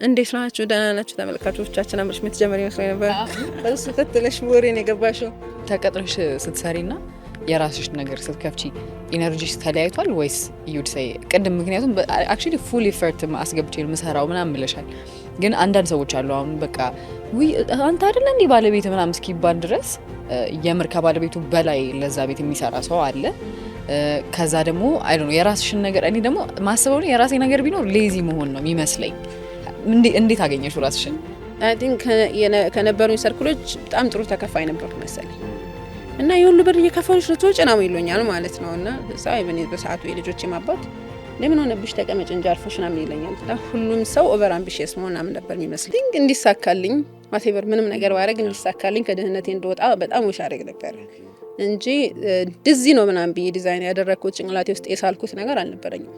እንዴት ናችሁ? ደህና ናችሁ ተመልካቾቻችን? አምርሽ የምትጀምሪ መስሎኝ ነበር። እሱ ተተለሽ ወሬን የገባሽው ተቀጥረሽ ስትሰሪና የራስሽ ነገር ስትከፍቺ ኢነርጂስ ተለያይቷል ወይስ ዩድ ሳይ ቅድም? ምክንያቱም አክቹሊ ፉል ኢፈርት አስገብቼ የምሰራው ምናምን ብለሻል። ግን አንዳንድ ሰዎች አሉ አሁን በቃ ውይ አንተ አይደለ እንዴ ባለቤት ምናምን እስኪባል ድረስ የምር ከባለቤቱ በላይ ለዛ ቤት የሚሰራ ሰው አለ። ከዛ ደግሞ አይ ዶንት ኖ የራስሽን ነገር እኔ ደግሞ ማስበው የራሴ ነገር ቢኖር ሌዚ መሆን ነው የሚመስለኝ። እንዴት አገኘሽው ራስሽን? አይ ቲንክ ከነበሩኝ ሰርክሎች በጣም ጥሩ ተከፋይ ነበርኩ መሰለኝ እና የሁሉ ብር እየከፈሉሽ ልትወጪ ነው ይሉኛል ማለት ነው። እና ሳይ በሰዓቱ የልጆቼ ማባት ለምን ሆነብሽ ተቀመጭ እንጂ አርፈሽ ምናምን ይለኛል። ሁሉም ሰው ኦቨር አምቢሽየስ መሆን ምናምን ነበር የሚመስለኝ። እንዲሳካልኝ ማቴበር ምንም ነገር ባረግ እንዲሳካልኝ ከድህነቴ እንደወጣ በጣም ውሽ አደረግ ነበር እንጂ ድዚ ነው ምናምን ብዬ ዲዛይን ያደረኩት ጭንቅላቴ ውስጥ የሳልኩት ነገር አልነበረኝም።